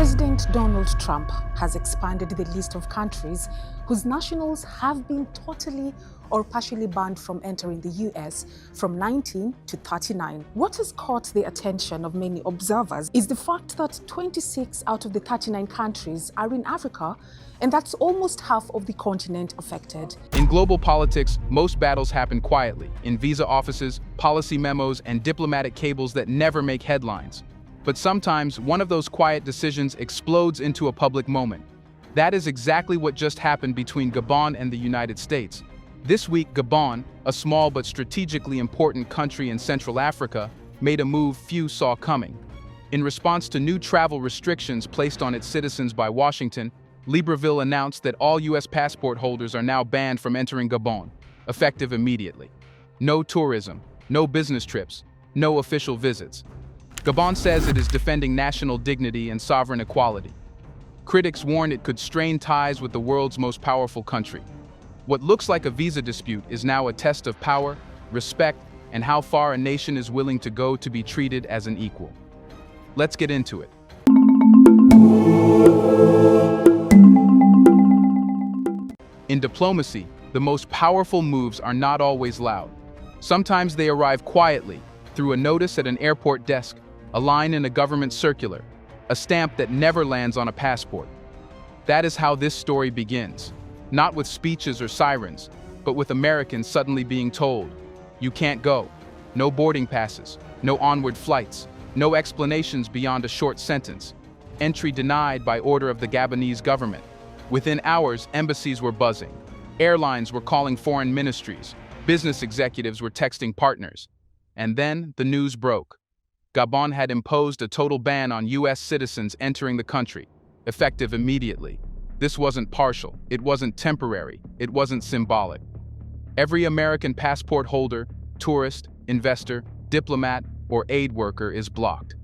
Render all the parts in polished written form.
President Donald Trump has expanded the list of countries whose nationals have been totally or partially banned from entering the US from 19 to 39. What has caught the attention of many observers is the fact that 26 out of the 39 countries are in Africa, and that's almost half of the continent affected. In global politics, most battles happen quietly, in visa offices, policy memos, and diplomatic cables that never make headlines. But sometimes, one of those quiet decisions explodes into a public moment. That is exactly what just happened between Gabon and the United States. This week, Gabon, a small but strategically important country in Central Africa, made a move few saw coming. In response to new travel restrictions placed on its citizens by Washington, Libreville announced that all U.S. passport holders are now banned from entering Gabon, effective immediately. No tourism, no business trips, no official visits. Gabon says it is defending national dignity and sovereign equality. Critics warn it could strain ties with the world's most powerful country. What looks like a visa dispute is now a test of power, respect, and how far a nation is willing to go to be treated as an equal. Let's get into it. In diplomacy, the most powerful moves are not always loud. Sometimes they arrive quietly, through a notice at an airport desk, a line in a government circular, a stamp that never lands on a passport. That is how this story begins. Not with speeches or sirens, but with Americans suddenly being told, "You can't go." No boarding passes, no onward flights, no explanations beyond a short sentence. Entry denied by order of the Gabonese government. Within hours, embassies were buzzing. Airlines were calling foreign ministries. Business executives were texting partners. And then the news broke. Gabon had imposed a total ban on U.S. citizens entering the country, effective immediately. This wasn't partial, it wasn't temporary, it wasn't symbolic. Every American passport holder, tourist, investor, diplomat, or aid worker is blocked.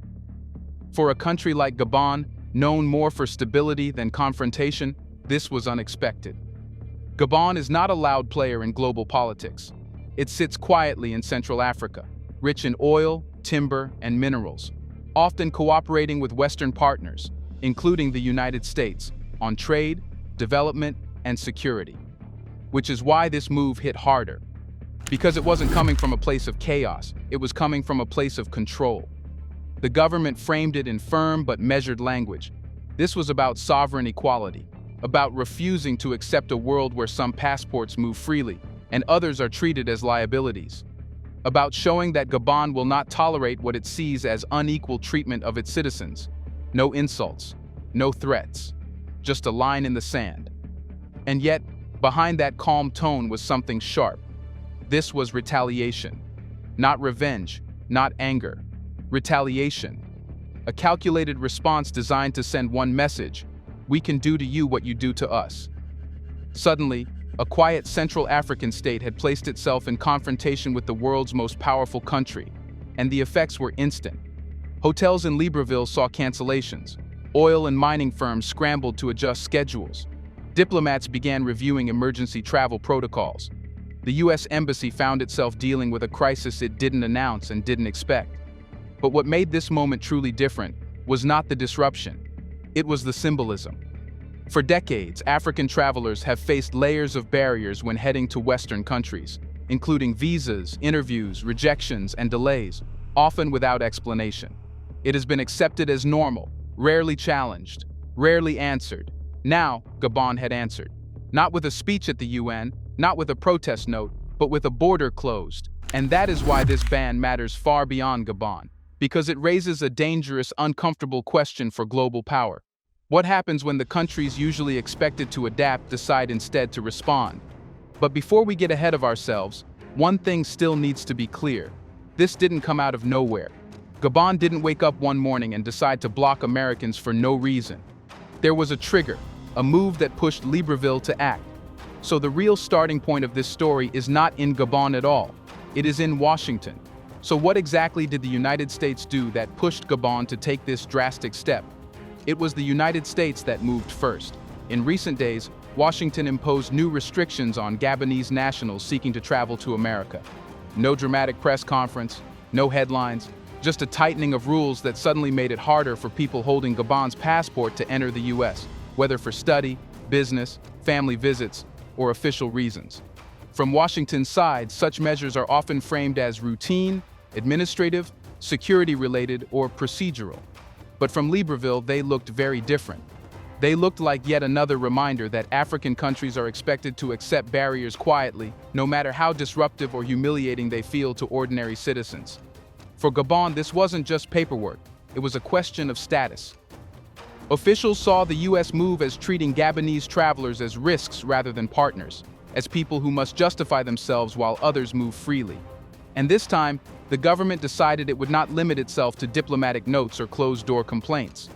For a country like Gabon, known more for stability than confrontation, this was unexpected. Gabon is not a loud player in global politics. It sits quietly in Central Africa, rich in oil, timber, and minerals, often cooperating with Western partners, including the United States, on trade, development, and security. Which is why this move hit harder. Because it wasn't coming from a place of chaos, it was coming from a place of control. The government framed it in firm but measured language. This was about sovereign equality, about refusing to accept a world where some passports move freely and others are treated as liabilities. About showing that Gabon will not tolerate what it sees as unequal treatment of its citizens. No insults, no threats, just a line in the sand. And yet, behind that calm tone was something sharp. This was retaliation. Not revenge, not anger. Retaliation. A calculated response designed to send one message: we can do to you what you do to us. Suddenly, a quiet Central African state had placed itself in confrontation with the world's most powerful country, and the effects were instant. Hotels in Libreville saw cancellations. Oil and mining firms scrambled to adjust schedules. Diplomats began reviewing emergency travel protocols. The U.S. Embassy found itself dealing with a crisis it didn't announce and didn't expect. But what made this moment truly different was not the disruption. It was the symbolism. For decades, African travelers have faced layers of barriers when heading to Western countries, including visas, interviews, rejections, and delays, often without explanation. It has been accepted as normal, rarely challenged, rarely answered. Now, Gabon had answered. Not with a speech at the UN, not with a protest note, but with a border closed. And that is why this ban matters far beyond Gabon, because it raises a dangerous, uncomfortable question for global power. What happens when the countries usually expected to adapt decide instead to respond? But before we get ahead of ourselves, one thing still needs to be clear. This didn't come out of nowhere. Gabon didn't wake up one morning and decide to block Americans for no reason. There was a trigger, a move that pushed Libreville to act. So the real starting point of this story is not in Gabon at all. It is in Washington. So what exactly did the United States do that pushed Gabon to take this drastic step? It was the United States that moved first. In recent days, Washington imposed new restrictions on Gabonese nationals seeking to travel to America. No dramatic press conference, no headlines, just a tightening of rules that suddenly made it harder for people holding Gabon's passport to enter the US, whether for study, business, family visits, or official reasons. From Washington's side, such measures are often framed as routine, administrative, security-related, or procedural. But from Libreville, they looked very different. They looked like yet another reminder that African countries are expected to accept barriers quietly, no matter how disruptive or humiliating they feel to ordinary citizens. For Gabon, this wasn't just paperwork, it was a question of status. Officials saw the US move as treating Gabonese travelers as risks rather than partners, as people who must justify themselves while others move freely. And this time, the government decided it would not limit itself to diplomatic notes or closed-door complaints.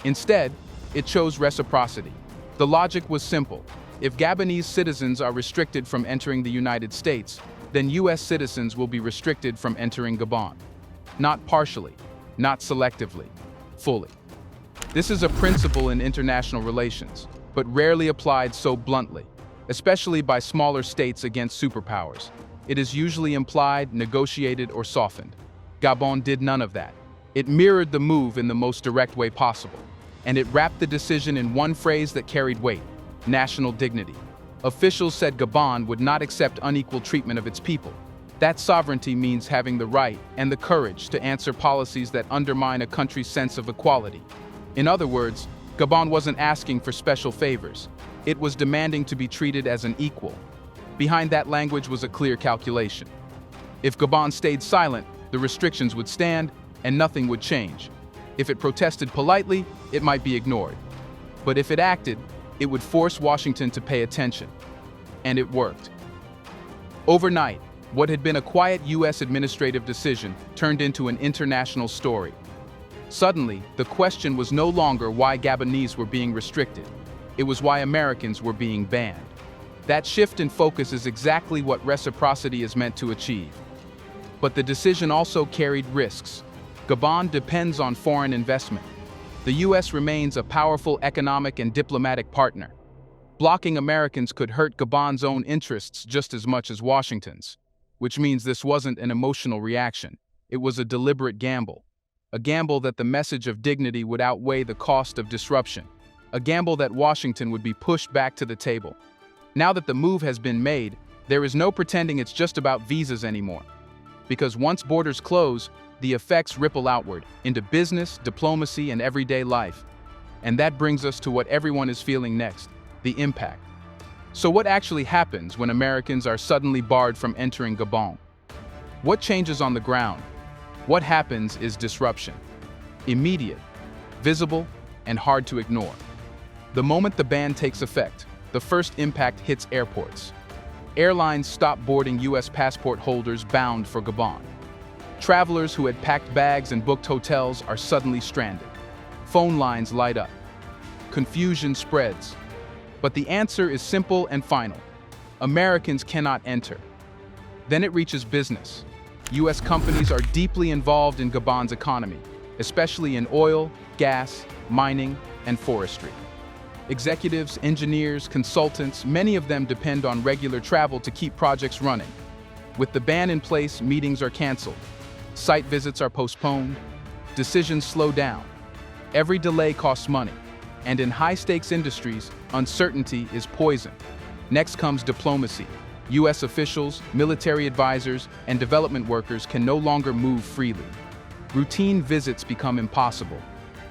Instead, it chose reciprocity. The logic was simple. If Gabonese citizens are restricted from entering the United States, then US citizens will be restricted from entering Gabon. Not partially, not selectively, fully. This is a principle in international relations, but rarely applied so bluntly, especially by smaller states against superpowers. It is usually implied, negotiated, or softened. Gabon did none of that. It mirrored the move in the most direct way possible, and it wrapped the decision in one phrase that carried weight: national dignity. Officials said Gabon would not accept unequal treatment of its people. That sovereignty means having the right and the courage to answer policies that undermine a country's sense of equality. In other words, Gabon wasn't asking for special favors. It was demanding to be treated as an equal. Behind that language was a clear calculation. If Gabon stayed silent, the restrictions would stand and nothing would change. If it protested politely, it might be ignored. But if it acted, it would force Washington to pay attention. And it worked. Overnight, what had been a quiet US administrative decision turned into an international story. Suddenly, the question was no longer why Gabonese were being restricted. It was why Americans were being banned. That shift in focus is exactly what reciprocity is meant to achieve. But the decision also carried risks. Gabon depends on foreign investment. The US remains a powerful economic and diplomatic partner. Blocking Americans could hurt Gabon's own interests just as much as Washington's, which means this wasn't an emotional reaction. It was a deliberate gamble. A gamble that the message of dignity would outweigh the cost of disruption. A gamble that Washington would be pushed back to the table. Now that the move has been made, there is no pretending it's just about visas anymore. Because once borders close, the effects ripple outward into business, diplomacy, and everyday life. And that brings us to what everyone is feeling next: the impact. So what actually happens when Americans are suddenly barred from entering Gabon? What changes on the ground? What happens is disruption. Immediate, visible, and hard to ignore. The moment the ban takes effect, the first impact hits airports. Airlines stop boarding US passport holders bound for Gabon. Travelers who had packed bags and booked hotels are suddenly stranded. Phone lines light up. Confusion spreads. But the answer is simple and final. Americans cannot enter. Then it reaches business. US companies are deeply involved in Gabon's economy, especially in oil, gas, mining, and forestry. Executives, engineers, consultants, many of them depend on regular travel to keep projects running. With the ban in place, meetings are canceled. Site visits are postponed. Decisions slow down. Every delay costs money. And in high-stakes industries, uncertainty is poison. Next comes diplomacy. US officials, military advisors, and development workers can no longer move freely. Routine visits become impossible.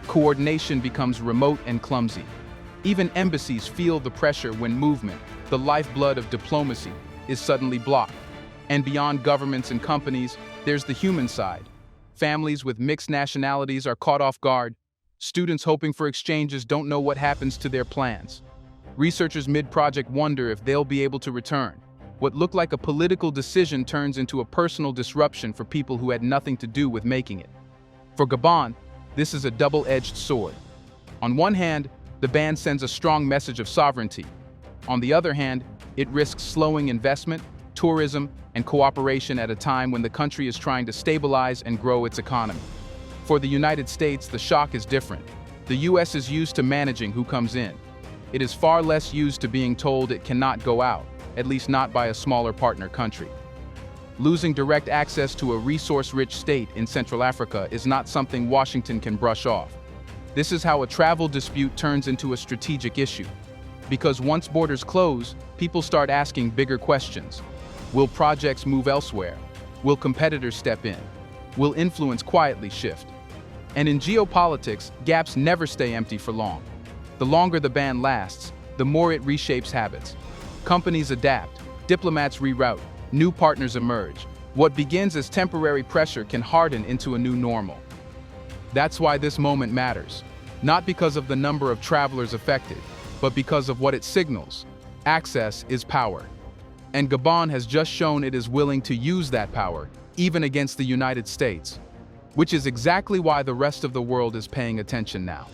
Coordination becomes remote and clumsy. Even embassies feel the pressure when movement, the lifeblood of diplomacy, is suddenly blocked. And beyond governments and companies, there's the human side. Families with mixed nationalities are caught off guard. Students hoping for exchanges don't know what happens to their plans. Researchers mid-project wonder if they'll be able to return. What looked like a political decision turns into a personal disruption for people who had nothing to do with making it. For Gabon, this is a double-edged sword. On one hand, the ban sends a strong message of sovereignty. On the other hand, it risks slowing investment, tourism, and cooperation at a time when the country is trying to stabilize and grow its economy. For the United States, the shock is different. The US is used to managing who comes in. It is far less used to being told it cannot go out, at least not by a smaller partner country. losing direct access to a resource-rich state in Central Africa is not something Washington can brush off. This is how a travel dispute turns into a strategic issue. Because once borders close, people start asking bigger questions. Will projects move elsewhere? Will competitors step in? Will influence quietly shift? And in geopolitics, gaps never stay empty for long. The longer the ban lasts, the more it reshapes habits. Companies adapt, diplomats reroute, new partners emerge. What begins as temporary pressure can harden into a new normal. That's why this moment matters. Not because of the number of travelers affected, but because of what it signals. Access is power. And Gabon has just shown it is willing to use that power, even against the United States. Which is exactly why the rest of the world is paying attention now.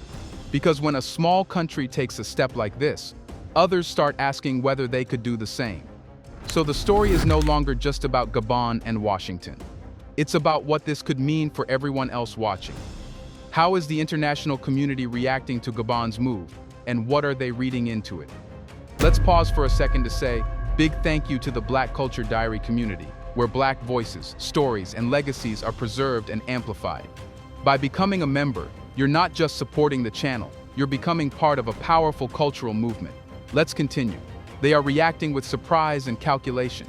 Because when a small country takes a step like this, others start asking whether they could do the same. So the story is no longer just about Gabon and Washington. It's about what this could mean for everyone else watching. How is the international community reacting to Gabon's move, and what are they reading into it? Let's pause for a second to say big thank you to the Black Culture Diary community, where Black voices, stories, and legacies are preserved and amplified. By becoming a member, you're not just supporting the channel, you're becoming part of a powerful cultural movement. Let's continue. They are reacting with surprise and calculation.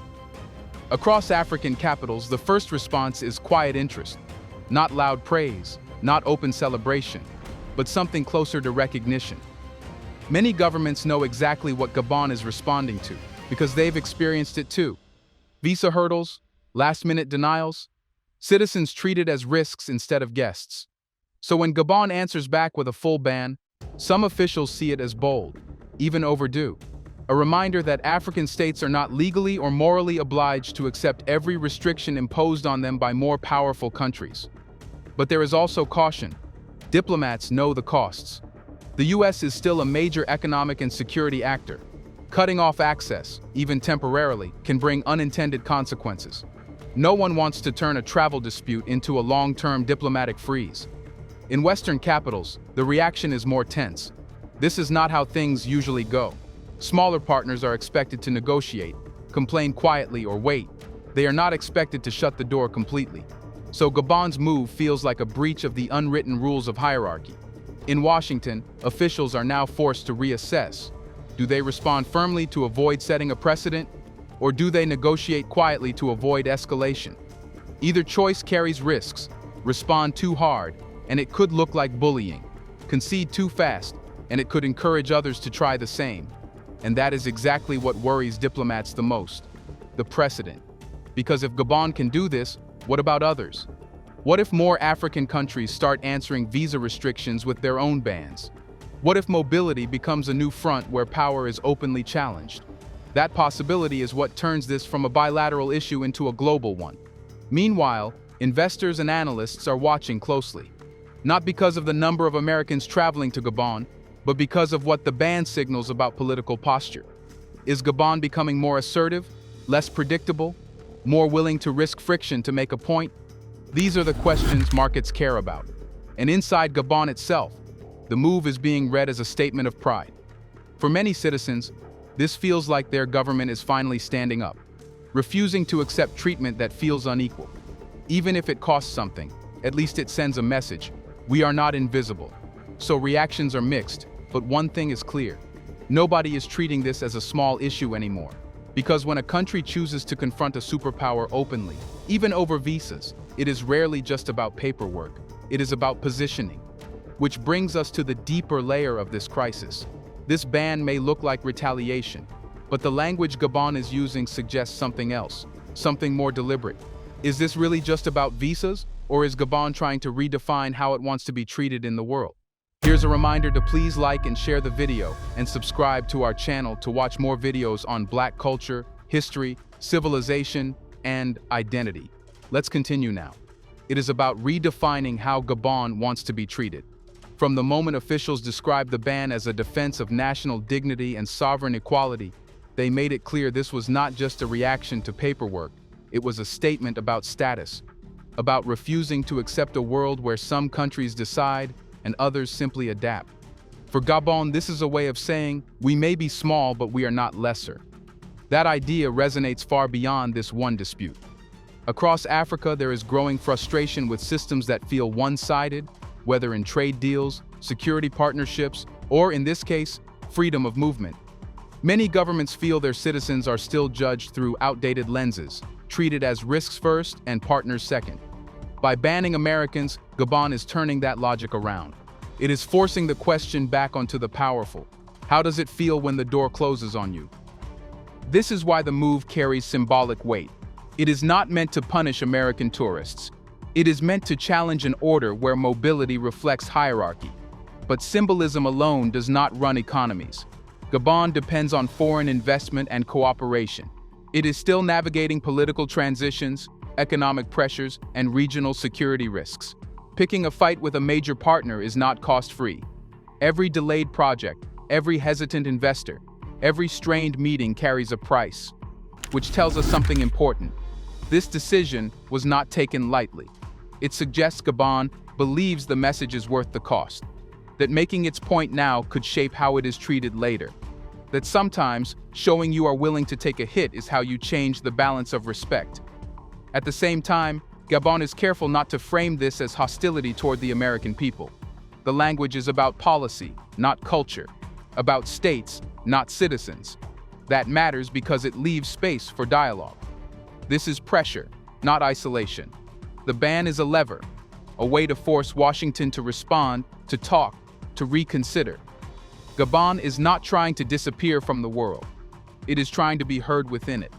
Across African capitals, the first response is quiet interest. Not loud praise, not open celebration, but something closer to recognition. Many governments know exactly what Gabon is responding to, because they've experienced it too. Visa hurdles, last-minute denials, citizens treated as risks instead of guests. So when Gabon answers back with a full ban, some officials see it as bold, even overdue. A reminder that African states are not legally or morally obliged to accept every restriction imposed on them by more powerful countries. But there is also caution. Diplomats know the costs. The US is still a major economic and security actor. Cutting off access, even temporarily, can bring unintended consequences. No one wants to turn a travel dispute into a long-term diplomatic freeze. In Western capitals, the reaction is more tense. This is not how things usually go. Smaller partners are expected to negotiate, complain quietly, or wait. They are not expected to shut the door completely. So Gabon's move feels like a breach of the unwritten rules of hierarchy. In Washington, officials are now forced to reassess. Do they respond firmly to avoid setting a precedent, or do they negotiate quietly to avoid escalation? Either choice carries risks. Respond too hard, and it could look like bullying. Concede too fast, and it could encourage others to try the same. And that is exactly what worries diplomats the most: the precedent. Because if Gabon can do this, what about others? What if more African countries start answering visa restrictions with their own bans? What if mobility becomes a new front where power is openly challenged? That possibility is what turns this from a bilateral issue into a global one. Meanwhile, investors and analysts are watching closely. Not because of the number of Americans traveling to Gabon, but because of what the ban signals about political posture. Is Gabon becoming more assertive, less predictable, more willing to risk friction to make a point? These are the questions markets care about. And inside Gabon itself, the move is being read as a statement of pride. For many citizens, this feels like their government is finally standing up, refusing to accept treatment that feels unequal. Even if it costs something, at least it sends a message: we are not invisible. So reactions are mixed, but one thing is clear. Nobody is treating this as a small issue anymore. Because when a country chooses to confront a superpower openly, even over visas, it is rarely just about paperwork. It is about positioning. Which brings us to the deeper layer of this crisis. This ban may look like retaliation, but the language Gabon is using suggests something else, something more deliberate. Is this really just about visas, or is Gabon trying to redefine how it wants to be treated in the world? Here's a reminder to please like and share the video, and subscribe to our channel to watch more videos on Black culture, history, civilization, and identity. Let's continue now. It is about redefining how Gabon wants to be treated. From the moment officials described the ban as a defense of national dignity and sovereign equality, they made it clear this was not just a reaction to paperwork, it was a statement about status, about refusing to accept a world where some countries decide and others simply adapt. For Gabon, this is a way of saying, we may be small, but we are not lesser. That idea resonates far beyond this one dispute. Across Africa, there is growing frustration with systems that feel one-sided, whether in trade deals, security partnerships, or in this case, freedom of movement. Many governments feel their citizens are still judged through outdated lenses, treated as risks first and partners second. By banning Americans, Gabon is turning that logic around. It is forcing the question back onto the powerful. How does it feel when the door closes on you? This is why the move carries symbolic weight. It is not meant to punish American tourists. It is meant to challenge an order where mobility reflects hierarchy. But symbolism alone does not run economies. Gabon depends on foreign investment and cooperation. It is still navigating political transitions, economic pressures, and regional security risks. Picking a fight with a major partner is not cost-free. Every delayed project, every hesitant investor, every strained meeting carries a price, which tells us something important. This decision was not taken lightly. It suggests Gabon believes the message is worth the cost, that making its point now could shape how it is treated later, that sometimes showing you are willing to take a hit is how you change the balance of respect. At the same time, Gabon is careful not to frame this as hostility toward the American people. The language is about policy, not culture, about states, not citizens. That matters because it leaves space for dialogue. This is pressure, not isolation. The ban is a lever, a way to force Washington to respond, to talk, to reconsider. Gabon is not trying to disappear from the world. It is trying to be heard within it.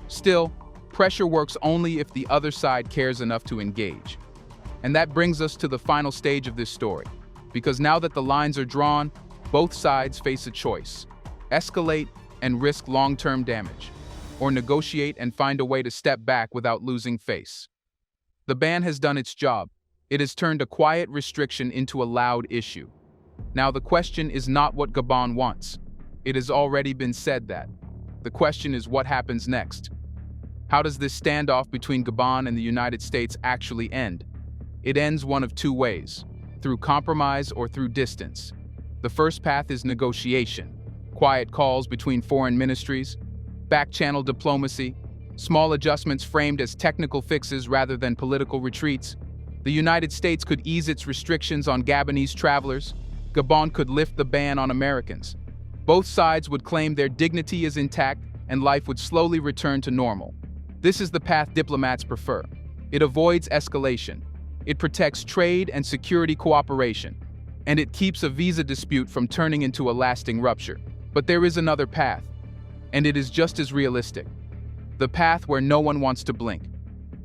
Still, pressure works only if the other side cares enough to engage. And that brings us to the final stage of this story. Because now that the lines are drawn, both sides face a choice: escalate and risk long-term damage, or negotiate and find a way to step back without losing face. The ban has done its job. It has turned a quiet restriction into a loud issue. Now the question is not what Gabon wants. It has already been said that. The question is what happens next. How does this standoff between Gabon and the United States actually end? It ends one of two ways: through compromise or through distance. The first path is negotiation, quiet calls between foreign ministries, back-channel diplomacy, small adjustments framed as technical fixes rather than political retreats. The United States could ease its restrictions on Gabonese travelers. Gabon could lift the ban on Americans. Both sides would claim their dignity is intact and life would slowly return to normal. This is the path diplomats prefer. It avoids escalation. It protects trade and security cooperation. And it keeps a visa dispute from turning into a lasting rupture. But there is another path, and it is just as realistic. The path where no one wants to blink,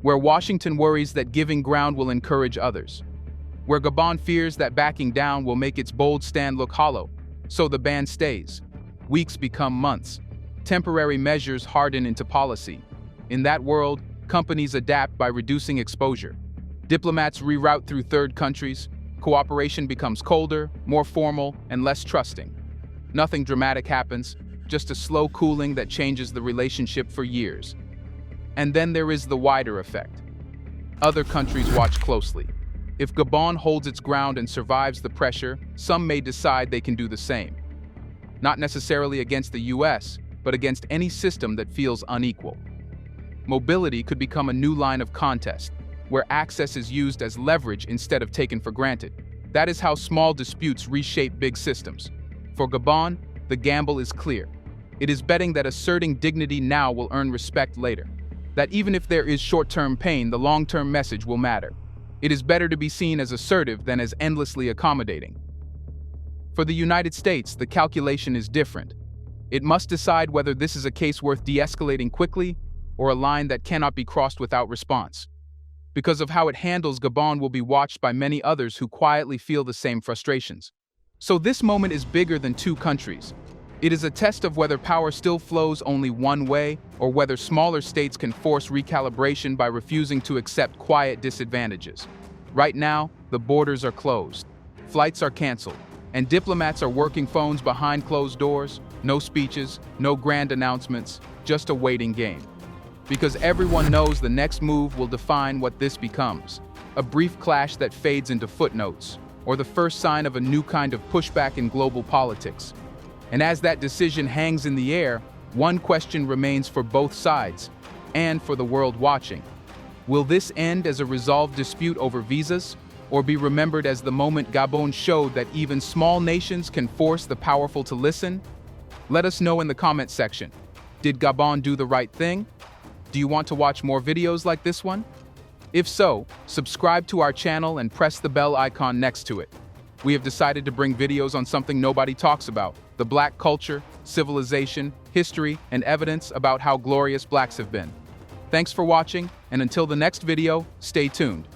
where Washington worries that giving ground will encourage others, where Gabon fears that backing down will make its bold stand look hollow, so the ban stays. Weeks become months. Temporary measures harden into policy. In that world, companies adapt by reducing exposure. Diplomats reroute through third countries. Cooperation becomes colder, more formal, and less trusting. Nothing dramatic happens, just a slow cooling that changes the relationship for years. And then there is the wider effect. Other countries watch closely. If Gabon holds its ground and survives the pressure, some may decide they can do the same. Not necessarily against the US, but against any system that feels unequal. Mobility could become a new line of contest, where access is used as leverage instead of taken for granted. That is how small disputes reshape big systems. For Gabon, the gamble is clear. It is betting that asserting dignity now will earn respect later. That even if there is short-term pain, the long-term message will matter. It is better to be seen as assertive than as endlessly accommodating. For the United States, the calculation is different. It must decide whether this is a case worth de-escalating quickly or a line that cannot be crossed without response. Because of how it handles Gabon will be watched by many others who quietly feel the same frustrations. So this moment is bigger than two countries. It is a test of whether power still flows only one way or whether smaller states can force recalibration by refusing to accept quiet disadvantages. Right now, the borders are closed. Flights are canceled. And diplomats are working phones behind closed doors. No speeches, no grand announcements, just a waiting game. Because everyone knows the next move will define what this becomes. A brief clash that fades into footnotes, or the first sign of a new kind of pushback in global politics. And as that decision hangs in the air, one question remains for both sides, and for the world watching. Will this end as a resolved dispute over visas, or be remembered as the moment Gabon showed that even small nations can force the powerful to listen? Let us know in the comment section. Did Gabon do the right thing? Do you want to watch more videos like this one? If so, subscribe to our channel and press the bell icon next to it. We have decided to bring videos on something nobody talks about: the Black culture, civilization, history, and evidence about how glorious Blacks have been. Thanks for watching, and until the next video, stay tuned.